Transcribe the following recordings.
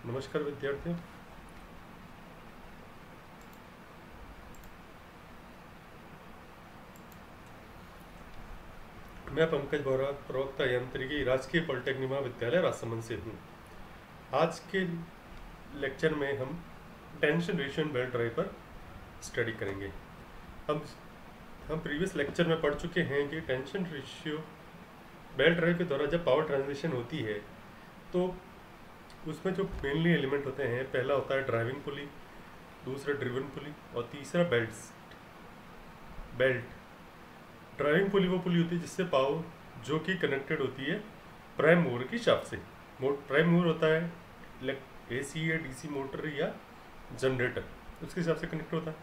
नमस्कार विद्यार्थियों। मैं पंकज बोरा, प्रवक्ता यांत्रिकी, राजकीय पॉलिटेक्निक महाविद्यालय राजसमंद से हूँ। आज के लेक्चर में हम tension ratio and belt drive पर स्टडी करेंगे। हम प्रीवियस लेक्चर में पढ़ चुके हैं कि टेंशन रेशियो बेल्ट ड्राइव के द्वारा जब पावर ट्रांसमिशन होती है तो उसमें जो मेनली एलिमेंट होते हैं, पहला होता है ड्राइविंग पुली, दूसरा ड्रिवन पुली और तीसरा बेल्ट। ड्राइविंग पुली वो पुली होती है जिससे पावर जो कि कनेक्टेड होती है प्राइम मूवर की शाफ्ट से। प्राइम मूवर होता है एसी या डीसी मोटर या जनरेटर, उसके हिसाब से कनेक्ट होता है।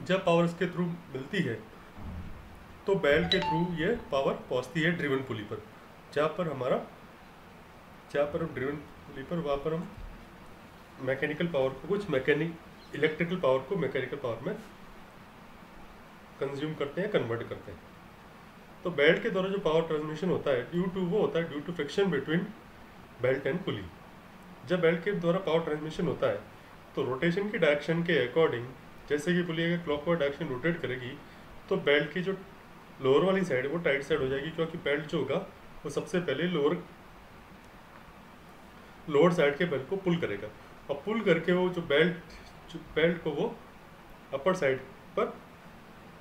जब पावर इसके थ्रू मिलती है तो बेल्ट के थ्रू ये पावर पहुंचती है ड्रिवन पुली पर, जहाँ पर हम ड्रिवन पुली पर वहाँ पर हम मैकेनिकल पावर को इलेक्ट्रिकल पावर को मैकेनिकल पावर में कंज्यूम करते हैं, कन्वर्ट करते हैं। तो बेल्ट के द्वारा जो पावर ट्रांसमिशन होता है due to friction between belt and pulley. जब बेल्ट के द्वारा पावर ट्रांसमिशन होता है तो रोटेशन की डायरेक्शन के अकॉर्डिंग, जैसे कि पुली अगर क्लॉकवाइज डायरेक्शन रोटेट करेगी तो बेल्ट की जो लोअर वाली साइड है वो टाइट साइड हो जाएगी, क्योंकि बेल्ट जो होगा वो सबसे पहले लोअर साइड के बेल्ट को पुल करेगा और पुल करके वो जो बेल्ट को वो अपर साइड पर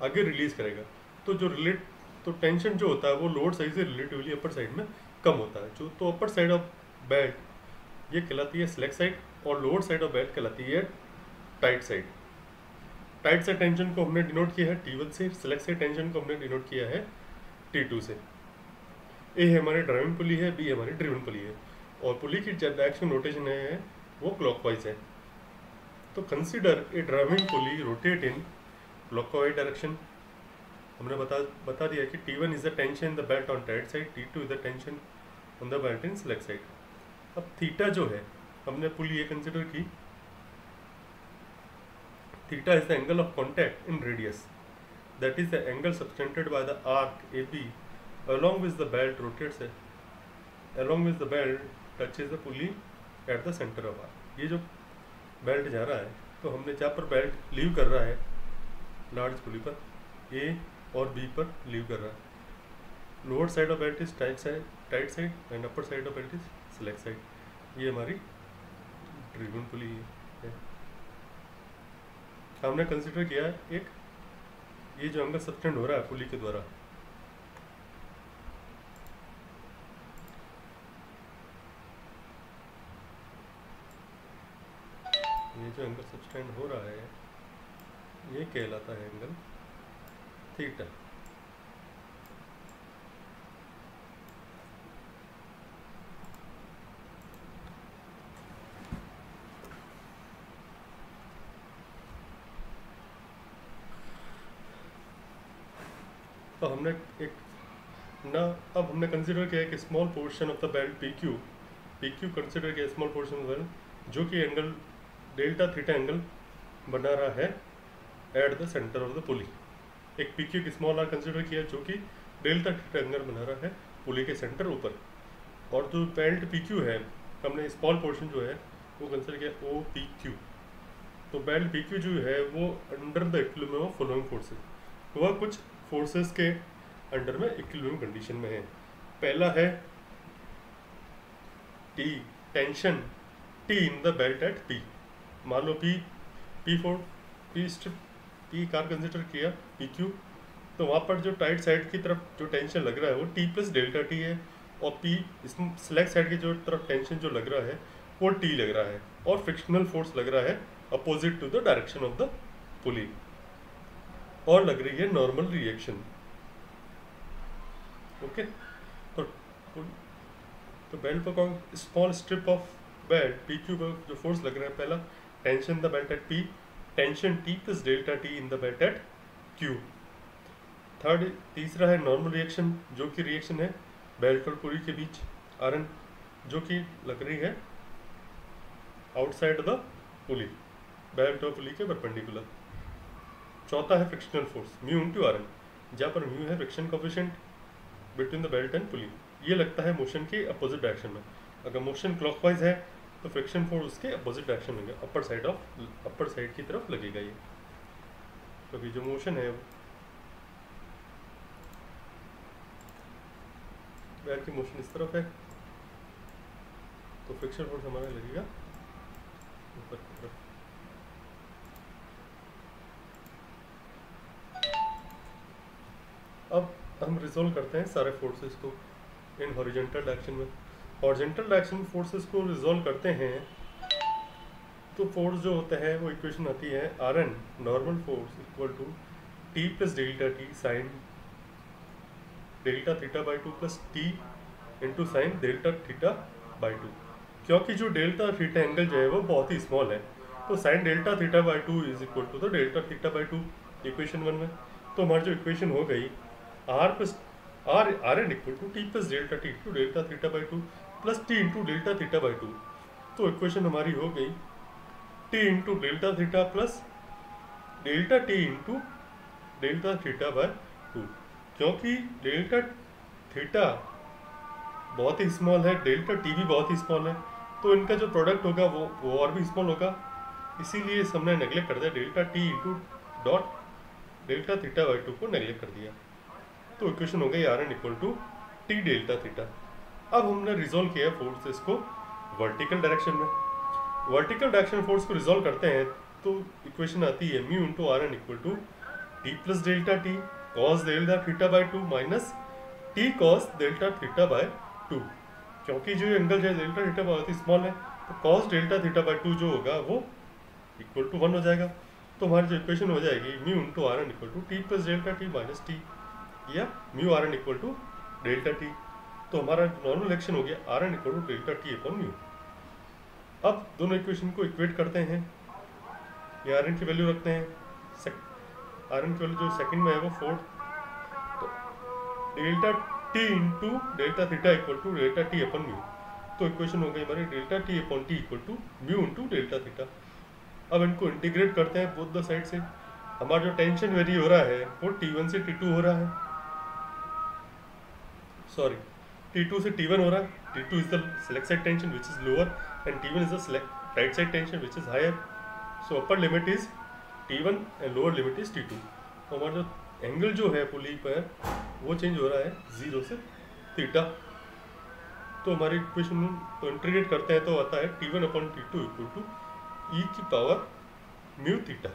आगे रिलीज करेगा। तो टेंशन जो होता है वो लोअर साइड से रिलेटिवली अपर साइड में कम होता है। तो अपर साइड ऑफ बेल्ट ये कहलाती है स्लैक साइड और लोअर साइड ऑफ बेल्ट कहलाती है tight side. Tight side tension को हमने डिनोट किया है T1 से, स्लैक साइड टेंशन को हमने डिनोट किया है T2 से। ए हमारी ड्राइविंग पुली है, बी हमारी ड्रिवन पुली है और पुली की डायरेक्शन रोटेशन है वो क्लॉकवाइज है। तो consider a driving pulley rotate in clockwise direction. हमने बता दिया कि T1 is the tension in the belt on tight side, T2 is the tension on the belt in slack side. अब theta जो है हमने पुली ये कंसिडर की, theta is the angle of contact in radius, that is the angle subtended by the arc AB along with the belt rotates along with the belt touches the pulley at the center of arc। ये जो belt जा रहा है तो हमने जहाँ पर belt leave कर रहा है लार्ज पुली पर A और B पर लीव कर रहा है। Lower side of belt is tight side and upper side of belt is slack side. ये हमारी ड्रिवन पुली है। हमने कंसिडर किया है एक ये जो एंगल सबटेंड हो रहा है पुली के द्वारा, ये जो एंगल सबटेंड हो रहा है ये कहलाता है एंगल थीटा। तो हमने अब हमने कंसिडर किया कि small portion of the belt PQ consider किया स्मॉल पोर्शन ऑफ बेल्ट जो कि एंगल डेल्टा थीटा एंगल बना रहा है at the centre of the पुली। एक PQ की स्मॉल आर कंसिडर किया जो कि डेल्टा थीटा एंगल बना रहा है पुली के सेंटर ऊपर। और जो बेल्ट PQ है हमने स्मॉल पोर्शन जो है वो कंसिडर किया OPQ। तो बेल्ट PQ जो है वो under the equilibrium of following forces, वह कुछ फोर्सेस के अंडर में इक्विलिब्रियम कंडीशन में है। पहला है tension T in the belt at P। मान लो P कार कंसिडर किया PQ, तो वहाँ पर जो टाइट साइड की तरफ जो टेंशन लग रहा है वो T प्लस डेल्टा T है और P स्लैक साइड की जो तरफ टेंशन जो लग रहा है वो T लग रहा है और फ्रिक्शनल फोर्स लग रहा है opposite to the direction of the pulley और लग रही है नॉर्मल रिएक्शन। ओके, तो बेल्ट पर small strip of belt PQ पर जो फोर्स लग रहा है, पहला tension the belt at P, tension T plus delta T in the belt at Q। तीसरा है नॉर्मल रिएक्शन जो कि रिएक्शन है बेल्ट और पुली के बीच Rn जो कि लग रही है आउटसाइड द पुली, बेल्ट और पुली के परपेंडिकुलर। चौथा है frictional force mu into Rn, जहाँ पर म्यू है friction coefficient between the belt and पुली। ये लगता है मोशन के अपोजिट डायरेक्शन में। अगर मोशन क्लॉकवाइज है तो फ्रिक्शन फोर्स उसके अपोजिट डायरेक्शन में अपर साइड की तरफ लगेगा ये, क्योंकि जो मोशन है बैर की मोशन इस तरफ है, तो फ्रिक्शन फोर्स हमारा लगेगा ऊपर की तरफ। अब हम रिजोल्व करते हैं सारे फोर्सेस को इन हॉरिजॉन्टल डायरेक्शन में। हॉरिजॉन्टल डायरेक्शन फोर्सेस को रिजोल्व करते हैं तो फोर्स जो होता है वो इक्वेशन आती है Rn normal force equal to T plus delta T sine delta theta by two plus T into sine delta theta by two. क्योंकि जो डेल्टा थीटा एंगल जो है वो बहुत ही स्मॉल है, तो sine delta theta by two is equal to the delta theta by two equation 1 में। तो हमारी जो इक्वेशन हो गई Rn equal to T plus delta T into delta theta by two plus T into delta theta by two. तो equation हमारी हो गई T into delta theta plus delta T into delta theta by two. क्योंकि delta theta बहुत ही small है, delta T भी बहुत ही स्मॉल है, तो इनका जो प्रोडक्ट होगा वो और भी स्मॉल होगा, इसीलिए हमने नेगलेक्ट कर दिया delta T into dot delta theta by two को नेगलेक्ट कर दिया। तो इक्वेशन हो गई Rn equal to T delta theta. अब हमने रिजोल्व किया फोर्सेस को वर्टिकल डायरेक्शन में। वर्टिकल डायरेक्शन फोर्स को रिजोल्व करते हैं तो इक्वेशन आती है mu into Rn equal to T plus delta T cos delta theta by two minus T cos delta theta by two. क्योंकि जो एंगल है डेल्टा थीटा बहुत ही स्मॉल है, तो cos delta theta by to जो होगा वो इक्वल टू 1 हो जाएगा। तो हमारी जो इक्वेशन हो जाएगी mu into Rn equal to T plus delta t minus t या mu Rn equal to delta t. तो हमारा नॉर्मल एक्शन हो गया Rn equal to delta T upon mu. अब दोनों इक्वेशन को इक्वेट करते हैं, ये Rn की वैल्यू रखते हैं, Rn की वैल्यू जो सेकंड में है वो 4, तो delta T into delta theta equal to delta T upon mu. तो इक्वेशन हो गई हमारी delta T upon T equal to mu into delta theta. अब इनको इंटीग्रेट करते हैं बोथ द साइड से। हमारा जो टेंशन वेरी हो रहा है वो T1 से T2 हो रहा है, सॉरी T2 से T1 हो रहा है। T2 is the select side tension which is lower and T1 is the right side tension which is higher. So upper limit is T1 and lower limit is T2. तो हमारा जो angle जो है पुली पर वो चेंज हो रहा है 0 से थीटा। तो हमारी इक्वेशन को इंटीग्रेट करते हैं तो आता है T1 upon T2 equal to e की पावर म्यू थीटा,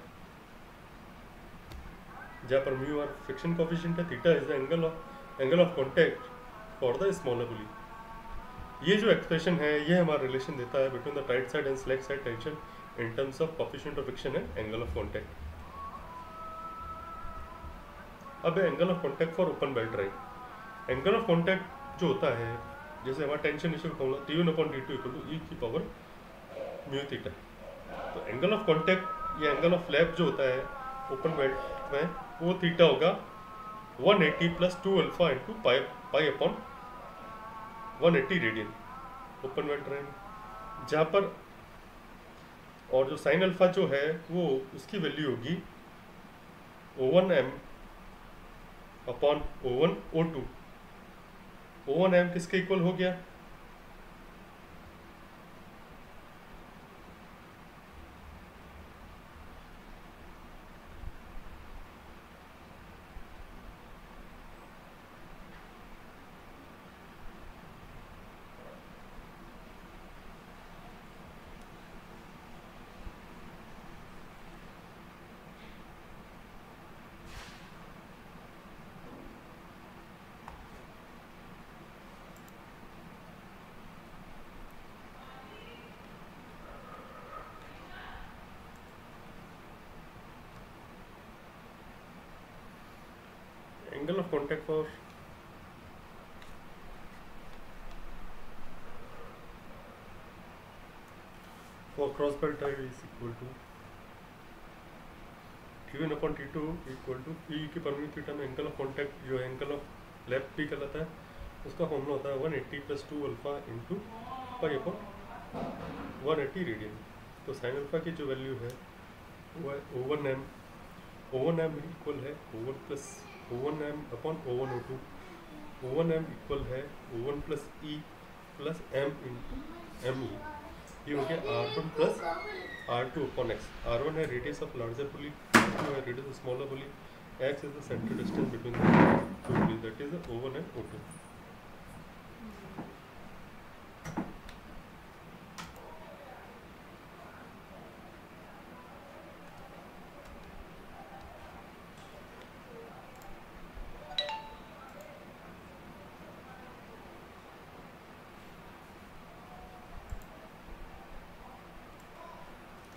जहाँ पर म्यू और फ्रिक्शन कोएफिशिएंट है, theta is the angle of contact for the smaller pulley. ये जो एक्सप्रेशन है ये हमारा रिलेशन देता है between the tight side and slack side tension in terms of coefficient of friction and angle of contact. अब angle of contact for open belt drive. Angle of contact जो होता है, जैसे हमारा टेंशन रेशियो का formula T1 upon T2 equal to e की power mu theta. तो angle of contact या एंगल ऑफ फ्लैप जो होता है ओपन बेल्ट में वो थीटा होगा 180 plus 2 alpha into pi upon 180 radian open belt drive, जहाँ पर और जो साइन अल्फा जो है वो उसकी वैल्यू होगी O1m upon O1 O2। O1m किसके इक्वल हो गया, angle of contact for cross belt drive is equal to T1 upon T2 equal to e की पावर म्यू थीटा में एंगल ऑफ कॉन्टैक्ट जो एंगल ऑफ लेफ्ट भी कहलाता है, उसका फॉर्मूला होता है 180 plus 2 alpha into pi upon 180 radian. तो साइन अल्फा की जो वैल्यू है वो है O1m इक्वल है O1 plus O1m upon O1 O2। O1m equal है O1 plus E plus m into ME। ये हो गया R1 plus R2 upon x. R1 है radius of larger pulley, R2 है radius of smaller pulley. X is the center distance between the two pulleys, that is the O1 and O2.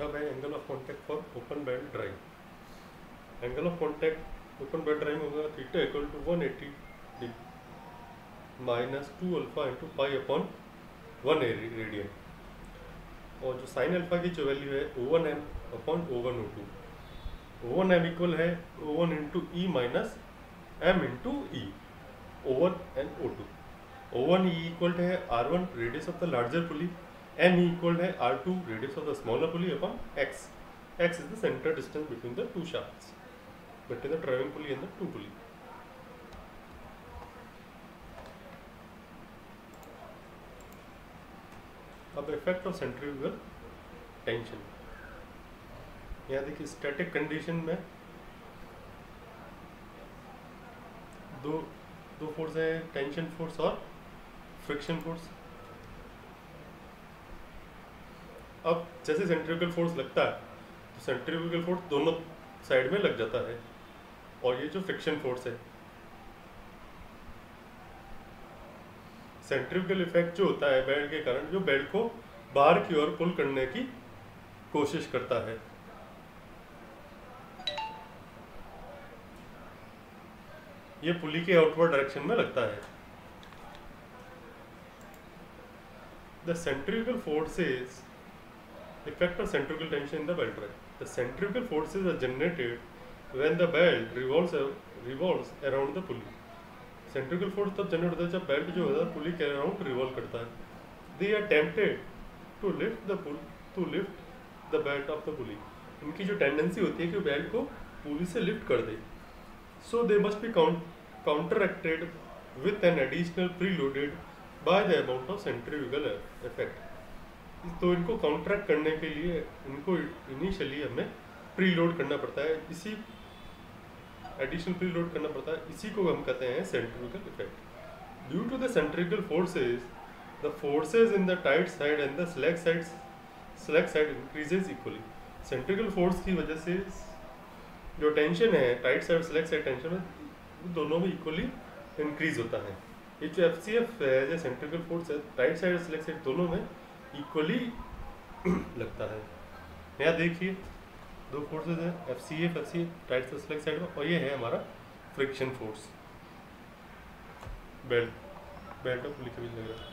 अब है angle of contact for open belt drive. Angle of contact open belt drive होगा theta equal to 180 degree minus 2 alpha into pi upon 1 radian, और जो sign alpha की जो value है O1m upon O1 O2। O1m equal है O1 into E minus m into E, O1 and O2। O1 E equal है R1 radius of the larger pulley, m equal है R2 radius of the smaller pulley upon x. X is the center distance between the two shafts, between the driving pulley and the two pulley. अब effect of centrifugal tension, यहाँ देखिए static condition में दो force है, tension force और friction force. अब जैसे centrifugal force लगता है तो सेंट्रीफ्यूगल फोर्स दोनों साइड में लग जाता है, और ये जो फ्रिक्शन फोर्स है, सेंट्रीफ्यूगल इफेक्ट जो होता है बेल्ट के कारण, जो बेल्ट को बाहर की ओर पुल करने की कोशिश करता है। ये पुली के आउटवर्ड डायरेक्शन में लगता है। The centrifugal forces effect of centrifugal tension in the belt drive. The centrifugal forces are generated when the belt revolves around the pulley. Centrifugal force तब जनरेट होता है जब बेल्ट जो होता है पुली के अराउंड रिवॉल्व करता है। They are tempted to lift the belt of the pulley. इनकी जो टेंडेंसी होती है कि बेल्ट को पुली से लिफ्ट कर दे। So they must be counteracted with an additional preloaded by the amount of centrifugal effect. तो इनको काउंटरैक्ट करने के लिए इनको इनिशियली हमें प्रीलोड करना पड़ता है, इसी एडिशनल प्रीलोड करना पड़ता है, इसी को हम कहते हैं centrifugal effect. Due to the centrifugal forces, the forces in the tight side and the slack side increases equally. Centrifugal force की वजह से जो टेंशन है tight side slack side tension है, वो दोनों में इक्वली इंक्रीज होता है। ये जो FCF है, जो सेंट्रीफ्यूगल फोर्स है, टाइट साइड स्लैक साइड दोनों में इक्वली लगता है। यहाँ देखिए दो फोर्सेस है, FCF टाइट स्लैक साइड में, और ये है हमारा friction force belt of pulley के बीच लग रहा है।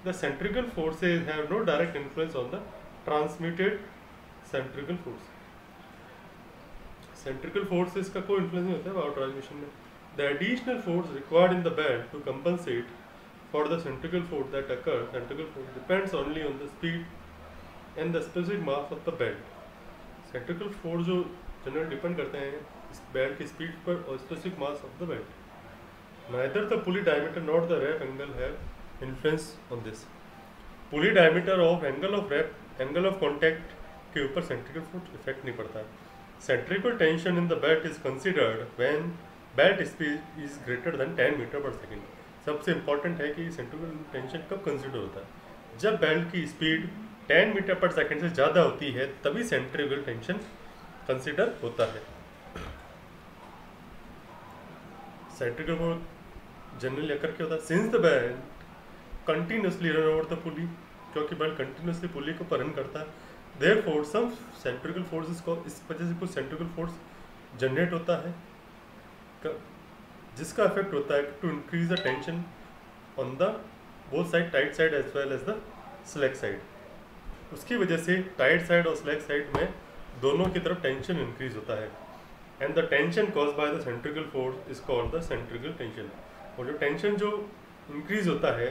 The centrifugal forces have no direct influence on the transmitted centrifugal force. Centrifugal forces का कोई इन्फ्लुएंस नहीं होता है पावर ट्रांसमिशन में। The additional force required in the belt to compensate for the centrifugal force that occurs, centrifugal force depends only on the speed and the specific mass of the belt. Centrifugal force जो general depend करते हैं इस belt की speed पर और specific mass of the belt. Neither the pulley diameter nor the rep angle have influence on this. Pulley diameter और angle of contact के ऊपर सेंट्रिफ्यूगल फोर्स इफेक्ट नहीं पड़ता है। Centrifugal tension in the belt is considered when belt speed is greater than 10 metre per second. सबसे important है कि centrifugal tension कब कंसिडर होता है, जब बेल्ट की स्पीड 10 मीटर पर सेकंड से ज़्यादा होती है, तभी सेंट्रीफ्यूगल टेंशन कंसिडर होता है। सेंट्रीफ्यूगल फोर्स जनरली अकर क्या होता है, since the belt continuously run over the पुली, क्योंकि बेल्ट कंटिन्यूसली पुली को रन करता है, देयरफॉर सम सेंट्रीफ्यूगल फोर्सेस को, इस वजह से कुछ सेंट्रीफ्यूगल फोर्स जनरेट होता है जिसका इफेक्ट होता है to increase the tension on the both side, tight side as well as the slack side. उसकी वजह से टाइट साइड और स्लैक साइड में दोनों की तरफ टेंशन इंक्रीज होता है, and the tension caused by the centrifugal force is called the centrifugal tension. और जो टेंशन जो इंक्रीज होता है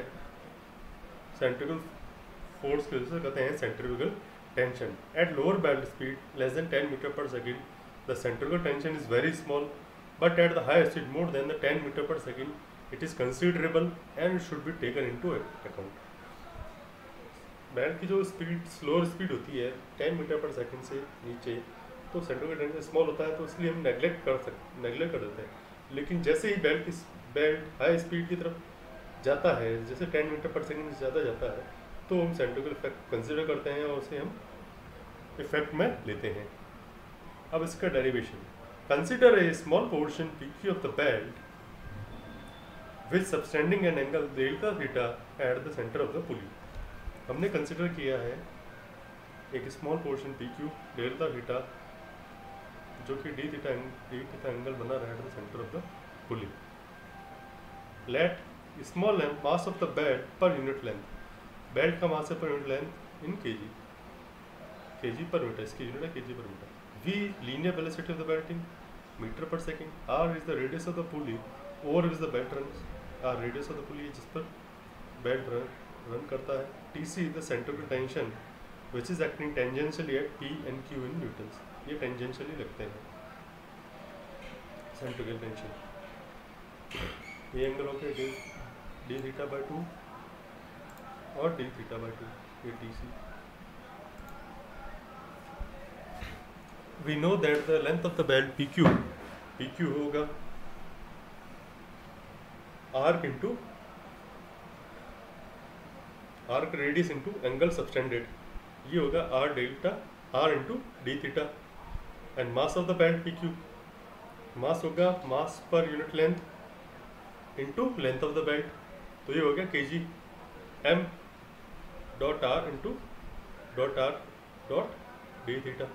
सेंट्रीफ्यूगल फोर्स की वजह से कहते हैं centrifugal tension. At lower belt speed less than 10 metre per second the centrifugal tension is very small, but at the higher speed more than the 10 meter per second it is considerable and it should be taken into account. Belt की जो speed slower speed होती है 10 metre पर second से नीचे, तो centrifugal tension small होता है, तो इसलिए हम नेगलेक्ट कर देते हैं। लेकिन जैसे ही बेल्ट हाई स्पीड की तरफ जाता है, जैसे 10 मीटर पर सेकंड से ज़्यादा जाता है, तो हम सेंट्रिफिकल इफेक्ट कंसिडर करते हैं और उसे हम इफेक्ट में लेते हैं। अब इसका derivation, consider a small portion PQ of the belt which subtending an angle delta theta at the centre of the पुली। हमने कंसिडर किया है एक small portion PQ delta theta जो कि डी थीटा एंगल बना रहा है at the centre of the pulley. Let small length mass of the belt पर यूनिट लेंथ, बेल्ट का मास है पर unit length in kg per metre, इसकी यूनिट है kg per metre. V linear velocity of the belt in metre per second. R is the radius of the pulley over which the belt runs, R radius of the pulley जिस पर belt run करता है। TC is the centrifugal tension which is acting tangentially at P and Q in newtons, ये tangentially लगते हैं centrifugal tension. ये angle हो गया डी थीटा बाई 2 और डी थीटा बाई 2, ये TC। We know that the length of the belt PQ होगा arc into arc radius into angle subtended, ये होगा R delta R into D थीटा। And mass of the belt PQ, mass होगा mass per unit length into length of the belt, तो ये हो गया kg m dot R into dot R dot D थीटा।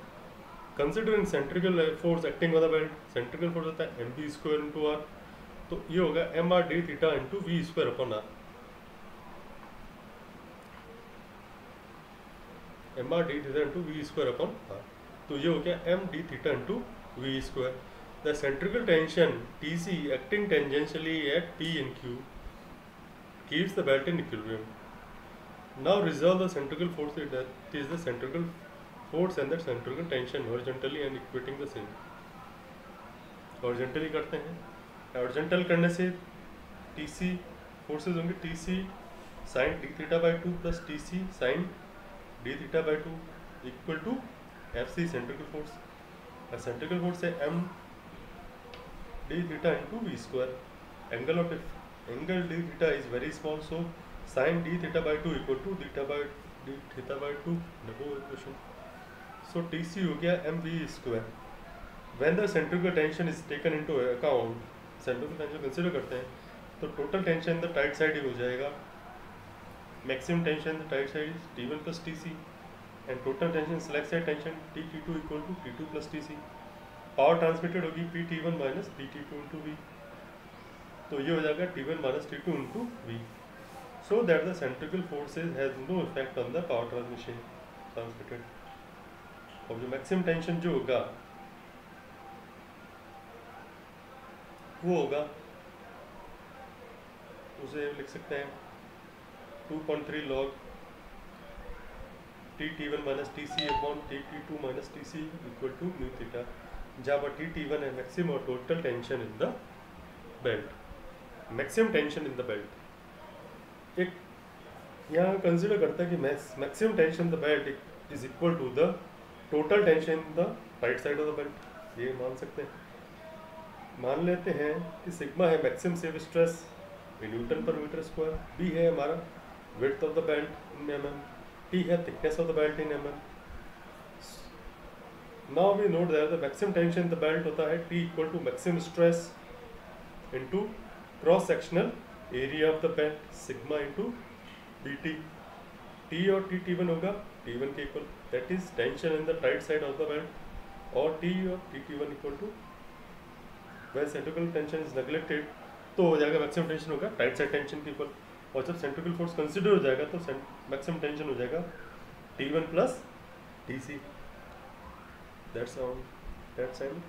Considering centrifugal force acting on the belt, centrifugal force होता है mv square into are, तो ये होगा mr d theta into V square upon R. mr d theta into V square upon R, तो ये हो गया m d theta into V square. The centrifugal tension TC acting tangentially at P and Q keeps the belt in equilibrium. Now resolve the centrifugal force, that is the centrifugal force and the centrifugal tension horizontally and equating the same. Horizontally करते हैं, horizontal करने से TC forces होंगे TC sine d theta by 2 plus TC sine d theta by 2 equal to FC centrifugal force. Centrifugal force है m d theta into V square. Angle d theta is very small, so sine d theta by 2 equal to d theta by 2 double equation. So TC हो गया mv square. When the centrifugal tension is taken into account, centrifugal tension consider करते हैं, तो total tension the tight side ही हो जाएगा। Maximum tension the tight side is T1 plus TC and total tension slack side tension T2 equal to T2 plus TC। Power transmitted होगी PT1 minus PT2 into V, तो ये हो जाएगा T1 minus T2 into V। So that the centrifugal forces has no effect on the power transmitted. और जो maximum tension जो होगा वो होगा, उसे लिख सकते हैं 2.3 log T1 minus TC upon T2 minus TC equal to mu theta, जहाँ पर T1 है मैक्सिमम और total tension in the belt, maximum tension in the belt. एक यहाँ कंसिडर करता है कि maximum tension in the belt is equal to the total tension in the right side of the belt, ये मान सकते हैं। मान लेते हैं कि सिग्मा है maximum safe stress newton per metre square, B है हमारा width of the belt in mm, T है thickness of the belt in mm। Now we note that the maximum tension in the belt होता है T equal to maximum stress into cross sectional area of the belt sigma into BT। T और T1 होगा T1 के equal, that is tension in the right side of the belt, और T और T1 equal to वह centrifugal tension is neglected, तो हो जाएगा maximum tension होगा राइट साइड टेंशन के इक्वल। और जब सेंट्रिफिकल फोर्स कंसिडर हो जाएगा तो मैक्सिमम टेंशन हो जाएगा T1 plus TC। That's all, that's and.